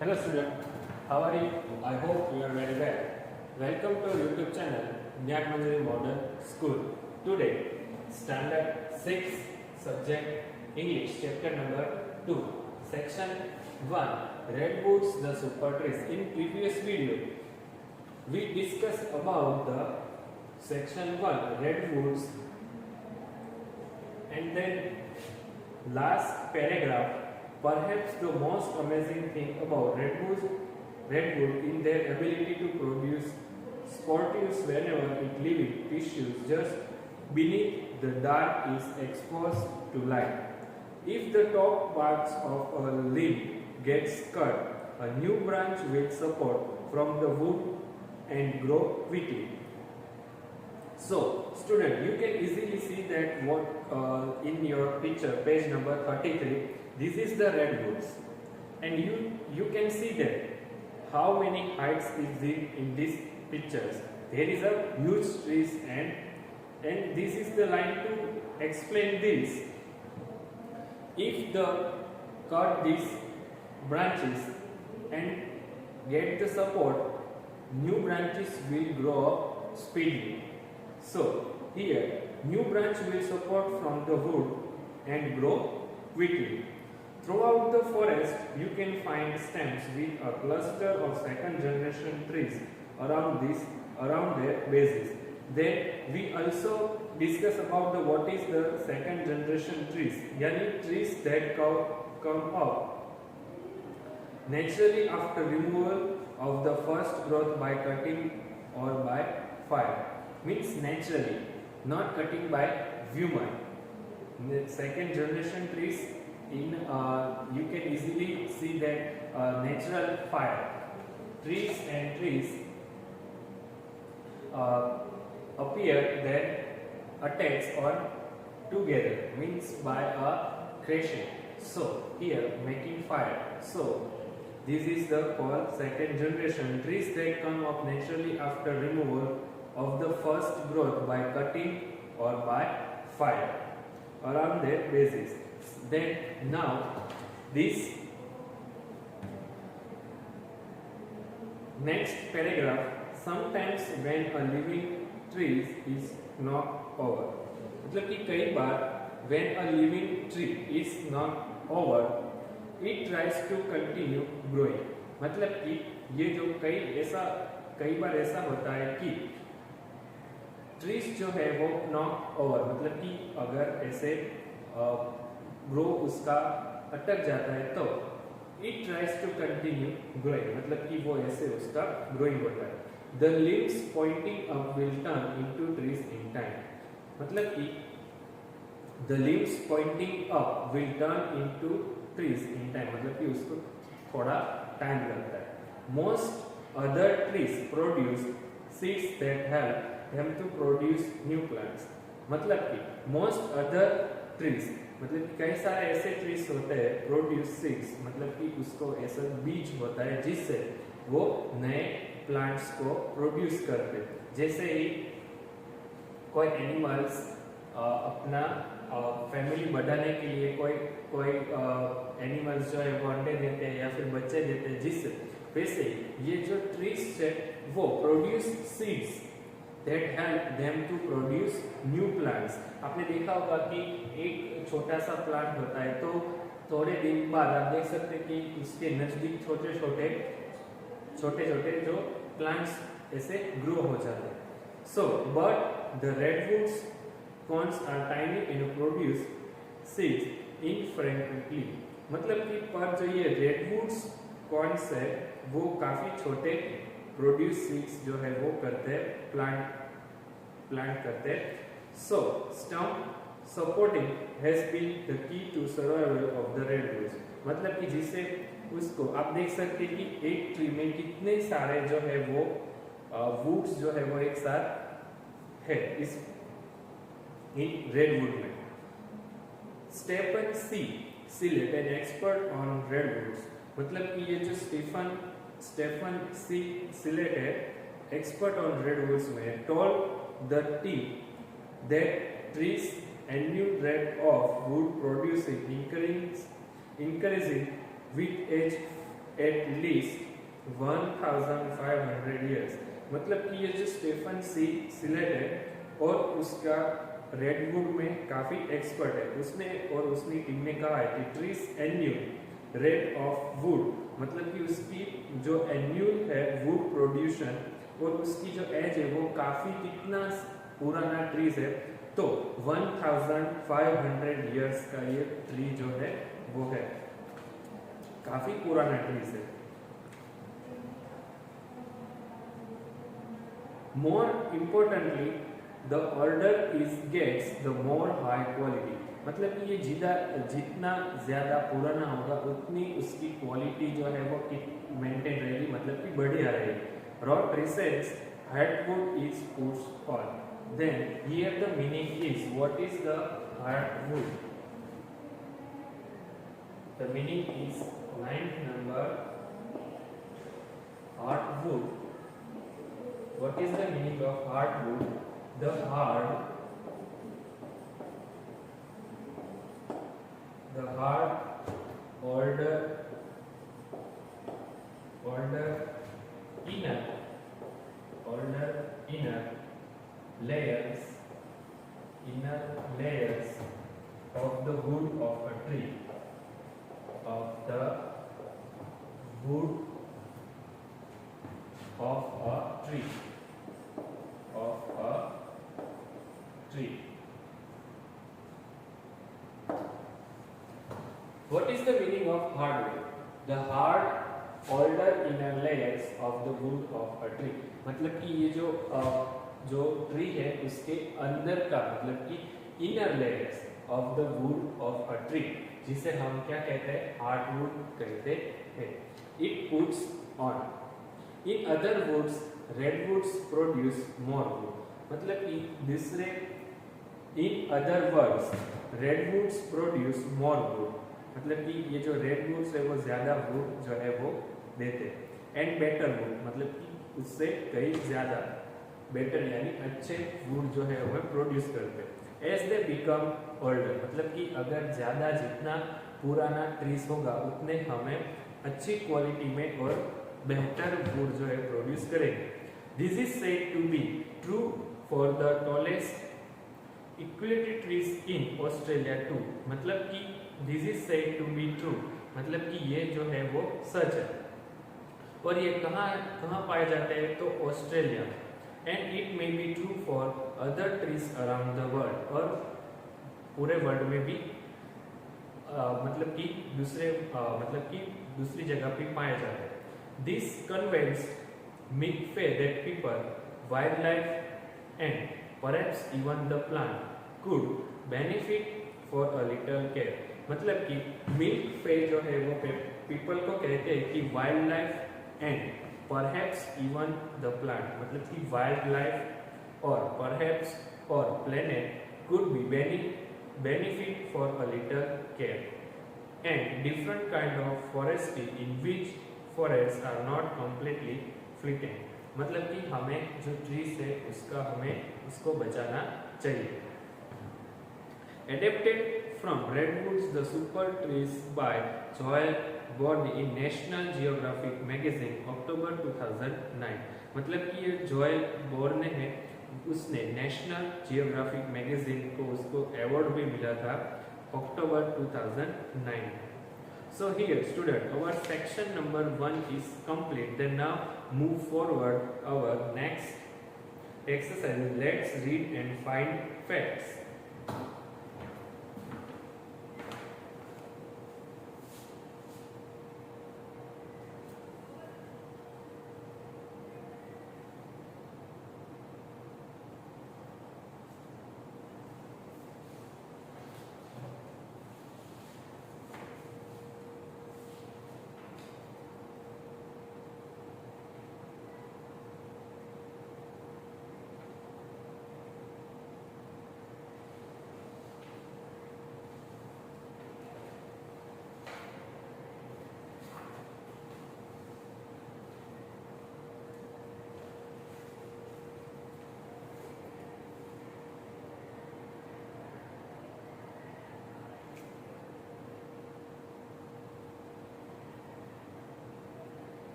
Hello student, how are you? I hope you are very well. Welcome to YouTube channel Nyak Manjari Modern School. Today, Standard 6 subject English chapter number 2 section 1 Redwoods the Super Trees. In previous video, we discussed about the section 1 Redwoods and then last paragraph. Perhaps the most amazing thing about redwood in their ability to produce sportives whenever it living tissues just beneath the dark is exposed to light. If the top parts of a limb gets cut, a new branch will support from the wood and grow quickly. So, student, you can easily see that what in your picture, page number 33. This is the redwoods, and you can see that how many heights is it in these pictures. There is a huge trees and this is the line to explain this. If the cut these branches and get the support, new branches will grow up speedily. So here new branch will support from the wood and grow quickly. Throughout the forest, you can find stems with a cluster of second generation trees around their bases. Then we also discuss about what is the second generation trees, yani trees that come up naturally after removal of the first growth by cutting or by fire. Means naturally, not cutting by human. The second generation trees in you can easily see that natural fire. Trees and trees appear then attacks on together, means by a crashing. So here making fire. So this is the called second generation trees that come up naturally after removal of the first growth by cutting or by fire around their bases. Then now this next paragraph, sometimes when a living tree is knocked over, मतलब कि कई बार when a living tree is knocked over it tries to continue growing. मतलब कि ये जो कई बार ऐसा होता है कि ट्रीज जो है वो नॉक ओवर, मतलब कि अगर ऐसे ग्रो उसका अटक जाता है तो it tries to continue growing, मतलब कि वो ऐसे उसका ग्रोइंग होता है. The leaves pointing up will turn into trees in time, मतलब कि the leaves pointing up will turn into trees in time, मतलब कि उसको थोड़ा टाइम लगता है. Most other trees produce seeds that help them to produce new plants. मतलब कि most other trees, मतलब कि कई सारे ऐसे ट्रीज होते हैं प्रोड्यूस सीड्स, मतलब कि उसको ऐसा बीज होता है जिससे वो नए प्लांट्स को प्रोड्यूस करते. जैसे ही कोई एनिमल्स अपना फैमिली बढ़ाने के लिए कोई एनिमल्स जो है वो अंडे देते हैं या फिर बच्चे देते हैं, जिससे वैसे ये जो ट्रीज है वो produce seeds that help them to produce new plants. आपने देखा होगा कि एक छोटा सा प्लांट होता है तो थोड़े दिन बाद आप देख सकते हैं कि उसके नजदीक छोटे छोटे जो प्लांट्स ऐसे ग्रो हो जाते हैं. So but the redwoods cones are tiny and produce seeds infrequently. मतलब कि पर जो ये redwoods cones है वो काफी छोटे प्रोड्यूस सीड्स जो है वो करते हैं, प्लांट करते हैं. So stump supporting has been the key to survival of the redwoods, मतलब कि जिससे उसको आप देख सकते हैं कि एक ट्री में कितने सारे जो है वो वुड्स जो है वो एक साथ है इस इन रेडवुड में. Stephen C Sillett an expert on redwoods, मतलब कि ये जो स्टेफन सी सिलेट है एक्सपर्ट ऑन रेडवुड्स में, told the team that trees and new rate of wood producing increasing with age at least 1500 years। मतलब कि ये जो स्टेफन सी सिलेट है और उसका रेडवुड में काफी एक्सपर्ट है, उसने और उसकी टीम ने कहा है कि trees annual rate of would, मतलब कि उसकी जो एन्यूल है वुड प्रोड्यूशन और उसकी जो एज है वो काफी कितना पुराना ट्रीज है, तो 1500 years का ये ट्री जो है वो है, काफी पुराना ट्रीज है। More importantly, the older it gets, the more high quality। मतलब कि ये जितना ज्यादा पुराना होगा उतनी उसकी क्वालिटी जो है वो मेंटेन रहेगी, मतलब कि बढ़िया रहेगी। Rot resistant hardwood is pushed on। Then here the meaning is, what is the hardwood? The meaning is 9th number, hardwood। What is the meaning of hardwood? The hard older inner layers of the wood of a tree, of the wood of a tree, What is the meaning of hardwood? The hard older inner layers of the wood of a tree। मतलब कि ये जो tree है उसके अंदर का, मतलब कि inner layers of the wood of a tree, जिसे हम क्या कहते हैं, हार्डवुड कहते हैं। It puts on, in other woods redwoods produce more wood, मतलब कि दूसरे in other words redwoods produce more wood, मतलब कि ये जो रेडवुड्स है वो ज्यादा वुड जो है वो देते हैं। एंड बेटर वुड, मतलब कि उससे कई ज्यादा बेटर यानी अच्छे वुड जो है वो प्रोड्यूस करते हैं। एज दे बिकम ओल्डर, मतलब कि अगर ज्यादा जितना पुराना ट्रीज होगा उतने हमें अच्छी क्वालिटी में और बेहतर वुड जो है प्रोड्यूस करेंगे। This is said to be true for the tallest equality trees in Australia too, मतलब कि this is said to be true, मतलब कि ये जो है वो सच है। और ये कहाँ पाए जाते हैं, तो Australia. And it may be true for other trees around the world, और पूरे वर्ल्ड में भी मतलब कि दूसरी जगह पे पाए जाते हैं। This conveys myth faith that people, wild life and perhaps even the plant could benefit for a little care, मतलब कि मिल्क फे जो है वो पीपल को कहते हैं कि wild life and perhaps even the plant, मतलब कि वाइल्ड लाइफ और परहैप्स और planet could be benefit for a little care and different kind of forestry in which forest are not completely flitted, मतलब कि हमें जो ट्रीज है उसको बचाना चाहिए। Adapted from Redwoods the Super Trees by Joel Borne in National Geographic Magazine October 2009, मतलब कि ये जोएल बोर्ने है, उसने नेशनल जियोग्राफिक मैगजीन को उसको अवार्ड भी मिला था अक्टूबर 2009। So here student, our section number 1 is complete. Then now move forward our next exercise. Let's read and find facts.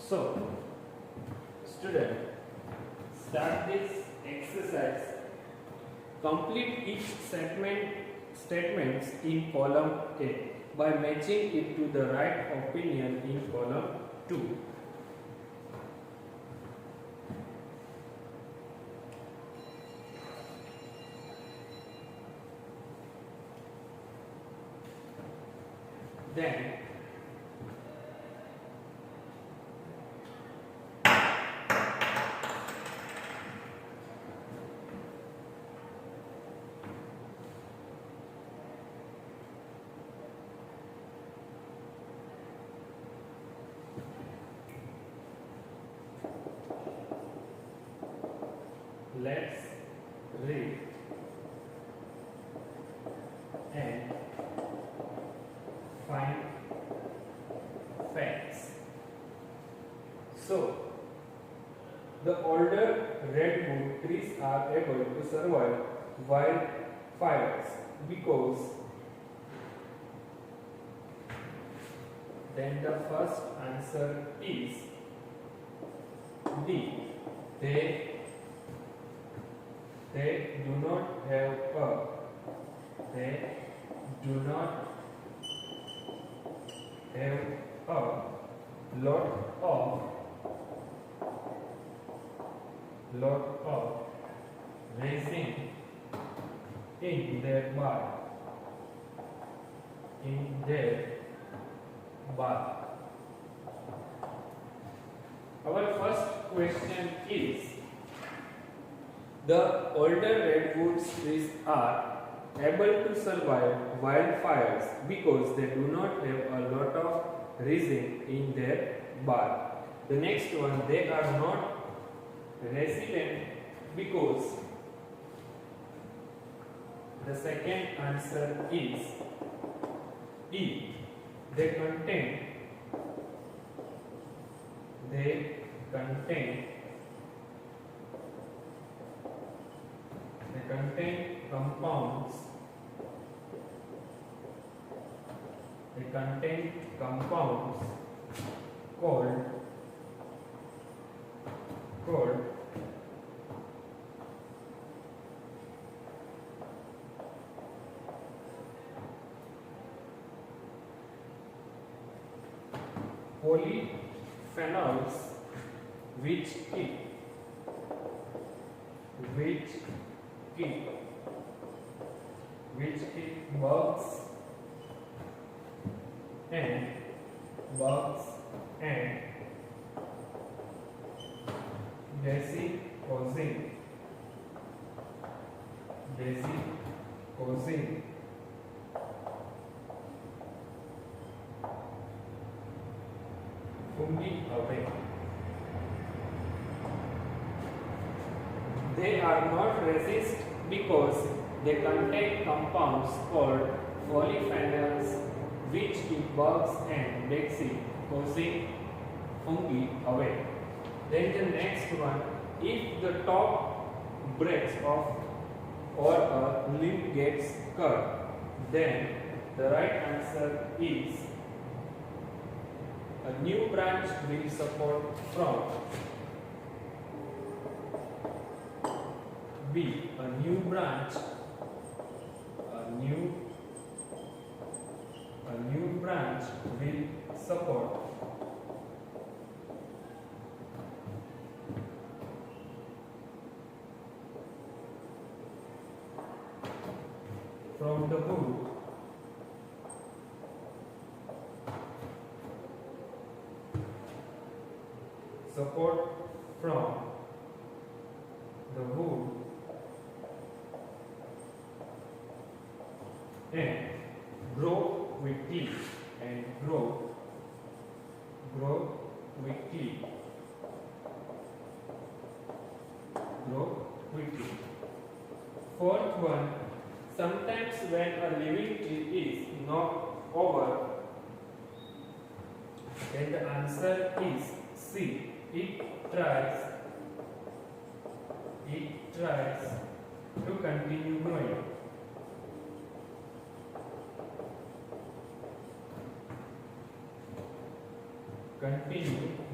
So, student, start this exercise. Complete each statements in column A by matching it to the right opinion in column 2. Then let's read and find facts. So, the older redwood trees are able to survive wildfires because then the first answer is D. They do not have a lot of resin in their bark. Our first question is, the older redwood trees are able to survive wildfires because they do not have a lot of resin in their bark. The next one, they are not resilient because the second answer is E. They contain compounds called polyphenols, which keep bugs and causing fungi away. They are not resist because they contain compounds called polyphenols, which keep bugs and dead seed, causing fungi away. Then the next one, if the top breaks off or a limb gets cut, then the right answer is a new branch will support from B. A new branch will support from the wood and grow quickly Fourth one, sometimes when a living tree is knocked over, then the answer is C. It tries to continue growing.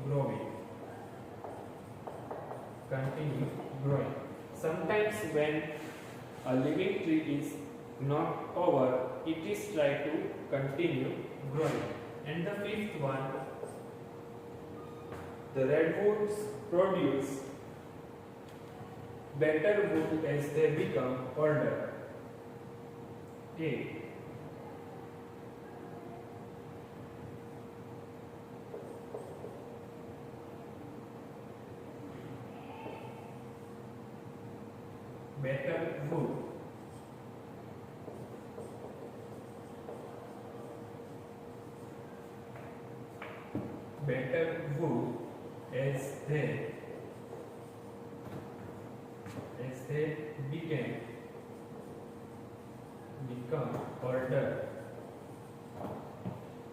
growing. Continue growing. Sometimes when a living tree is knocked over, it is try to continue growing. And the fifth one, the redwoods produce better wood as they become older. A. Better wood. Better wood as they become older.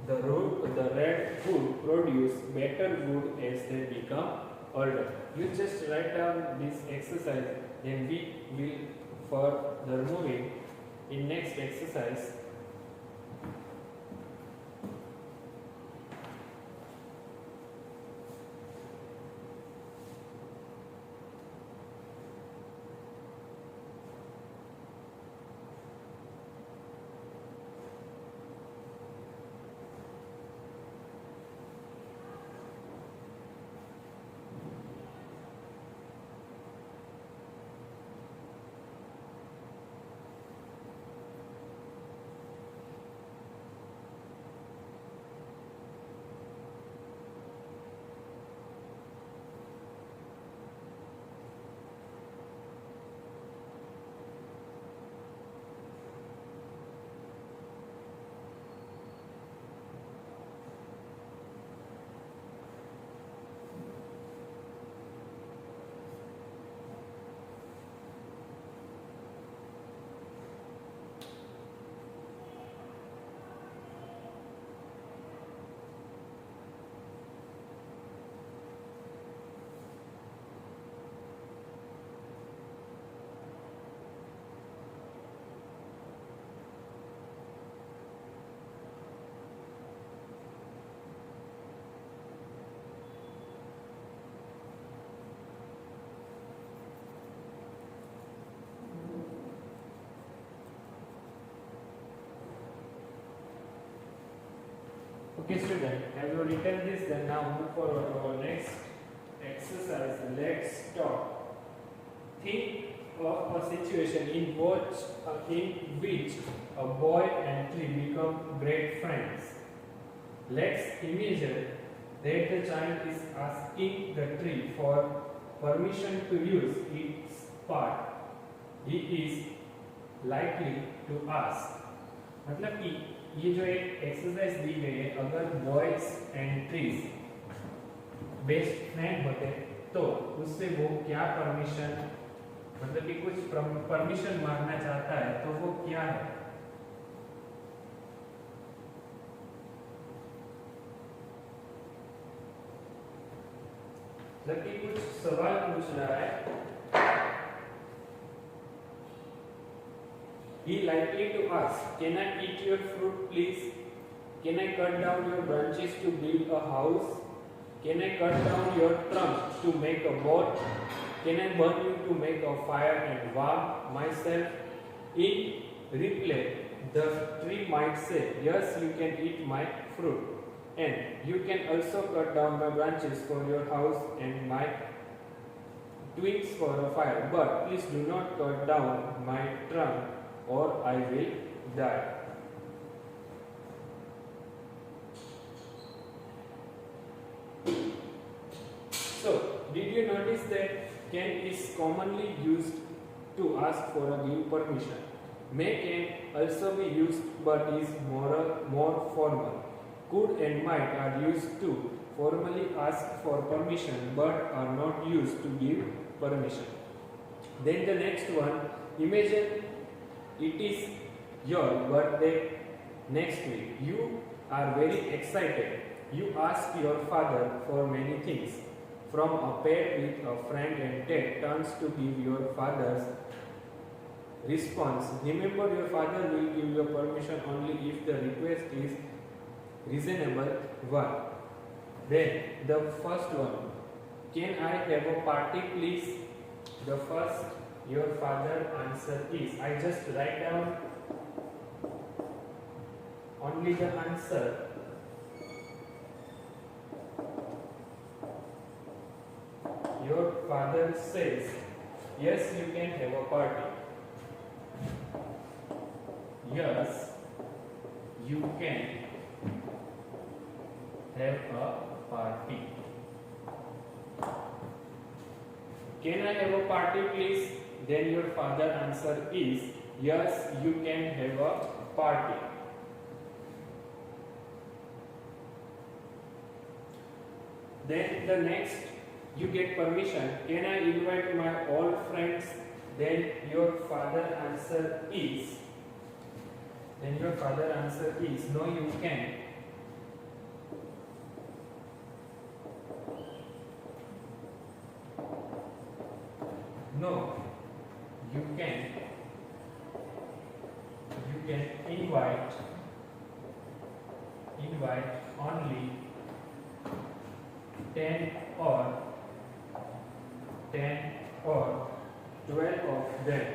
The red wood produce better wood as they become older. You just write down this exercise, then we will further moving in next exercise. Okay student, have you written this? Then now move forward to our next exercise. Let's talk. Think of a situation in which a boy and tree become great friends. Let's imagine that the child is asking the tree for permission to use its part. He is likely to ask. मतलब कि ये जो एक exercise दी गई है, अगर boys and trees best friend होते तो उससे वो क्या परमिशन, मतलब कि कुछ परमिशन मांगना चाहता है तो वो क्या है? मतलब कि कुछ सवाल पूछ रहा है. He likely to ask, can I eat your fruit please? Can I cut down your branches to build a house? Can I cut down your trunk to make a boat? Can I burn you to make a fire and warm myself? In reply, the tree might say, yes, you can eat my fruit. And you can also cut down my branches for your house and my twigs for a fire. But please do not cut down my trunk or I will die. So, did you notice that can is commonly used to ask for a give permission? May can also be used but is more formal. Could and might are used to formally ask for permission but are not used to give permission. Then the next one, imagine it is your birthday next week. You are very excited. You ask your father for many things. From a pet with a friend and Ted turns to give your father's response. Remember, your father will give you permission only if the request is reasonable one. Then the first one, can I have a party please? The first, your father answer is, I just write down only the answer. Your father says, yes, you can have a party. Yes, you can have a party. Can I have a party please? Then your father answer is, yes, you can have a party. Then the next, you get permission. Can I invite my old friends? Then your father answer is, no, you can. No, you can. You can invite only 10 or 12 of them.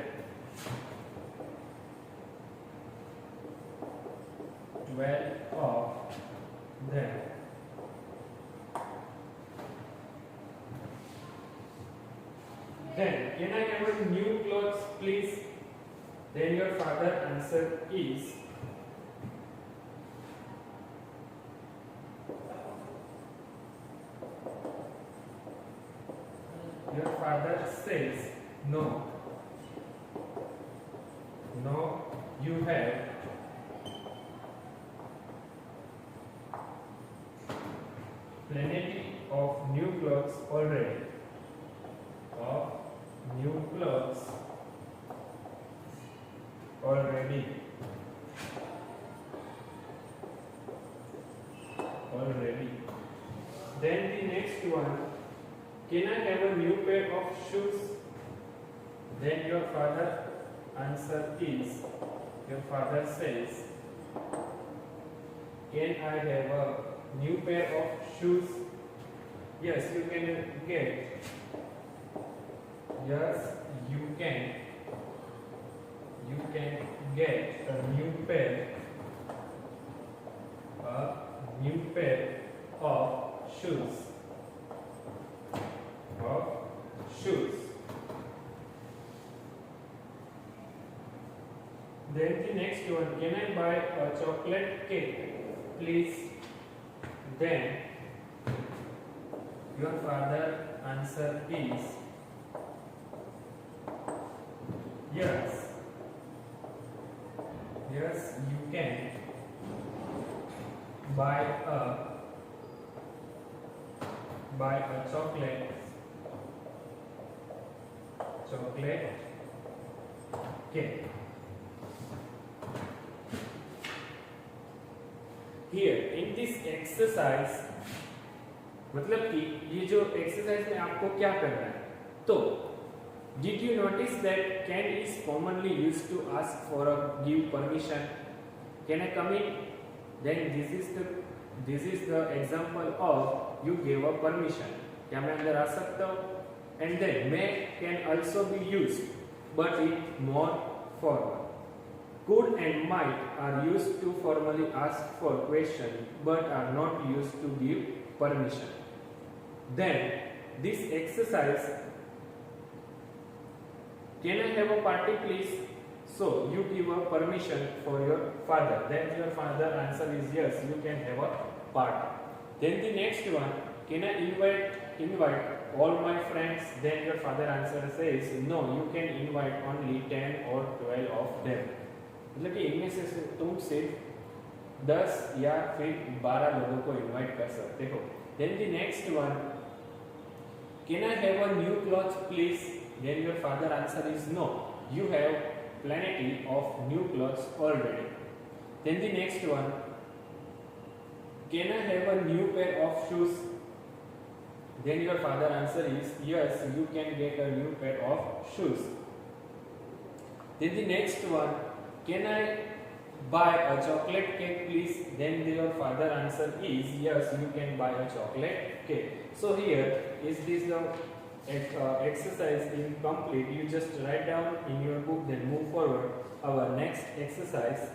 12 of them. Then, can I have a new clothes please? Then your father answer is, your father says, no. No, you have plenty of new clothes already. Of new clothes already. Then the next one, can I have a new pair of shoes? Then your father answer is, your father says, can I have a new pair of shoes? Yes, you can get. Yes, you can. You can get a new pair of shoes. Then the next one, can I buy a chocolate cake, please? Then your father answer is, yes. Yes, you can buy a chocolate cake. Here in this exercise, मतलब कि ये जो exercise में आपको क्या करना है, तो did you notice that can is commonly used to ask for a give permission? Can I come in? Then this is the example of you gave a permission. क्या मैं अंदर आ सकता हूँ? And then may can also be used, but it more formal. Could and might are used to formally ask for question, but are not used to give permission. Then this exercise, can I have a party please? So you give a permission for your father. Then your father answer is yes, you can have a party. Then the next one, can I invite all my friends? Then your father answer says no, you can invite only 10 or 12 of them. मतलब कि इनमें से तुम सिर्फ 10 या फिर 12 लोगों को इनवाइट कर सकते हो. Then the next one, can I have a new clothes please? Then your father answer is no, you have plenty of new clothes already. Then the next one, can I have a new pair of shoes? Then your father answer is yes, you can get a new pair of shoes. Then the next one, can I buy a chocolate cake please, then your father answer is yes, you can buy a chocolate cake. So here is this the exercise incomplete. You just write down in your book, then move forward. Our next exercise.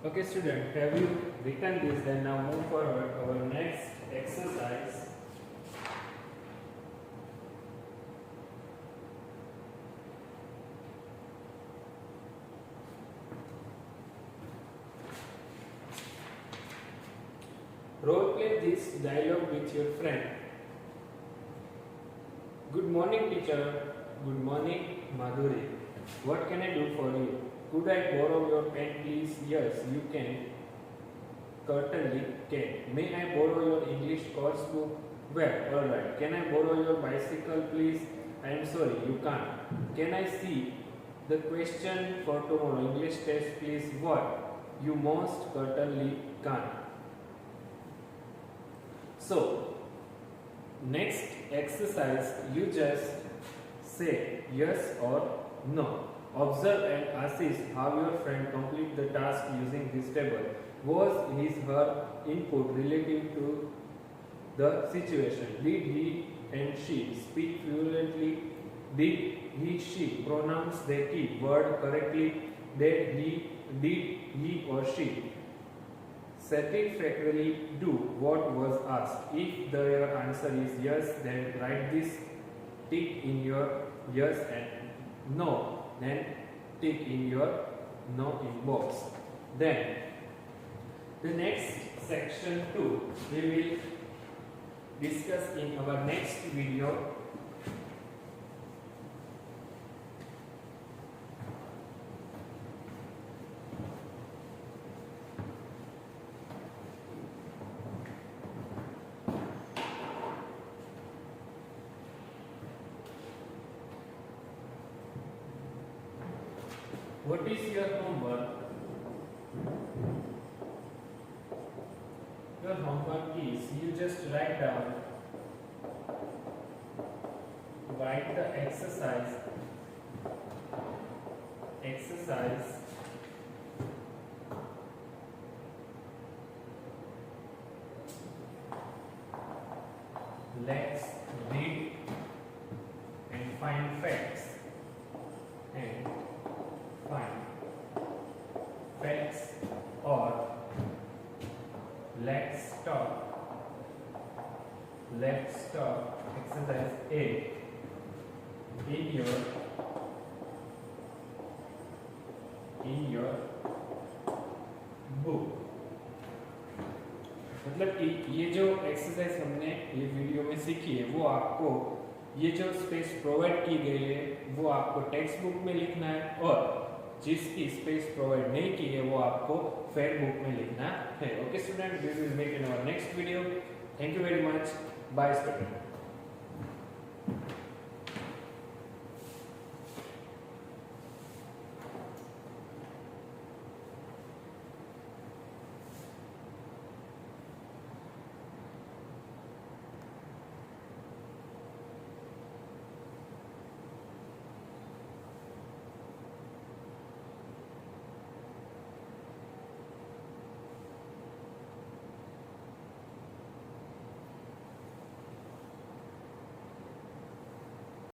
Okay student, have you written this? Then now move forward. Our next exercise. Role play this dialogue with your friend. Good morning teacher. Good morning Madhuri. What can I do for you? Could I borrow your pen please? Yes, you can. Certainly can. May I borrow your English course book? Well, alright. Can I borrow your bicycle please? I am sorry, you can't. Can I see the question for tomorrow English test please? What? You most certainly can't. So, next exercise, you just say yes or no. Observe and assess how your friend complete the task using this table. Was his/her input relative to the situation? Did he and she speak fluently? Did he/she pronounce the key word correctly? Did he or she satisfactorily do what was asked? If the answer is yes, then write this tick in your yes, and no, then tick in your no in box. Then the next section 2 we will discuss in our next video. What is your homework? Your homework is you just write the exercise let's read and find facts and find facts, or let's talk exercise A in your book. मतलब कि ये जो exercise हमने ये video में सीखी है वो आपको ये जो स्पेस प्रोवाइड की गई है वो आपको टेक्स्ट बुक में लिखना है, और जिसकी स्पेस प्रोवाइड नहीं की है वो आपको फेयर बुक में लिखना है. Okay student, we will make in our next video. Thank you very much. Bye student.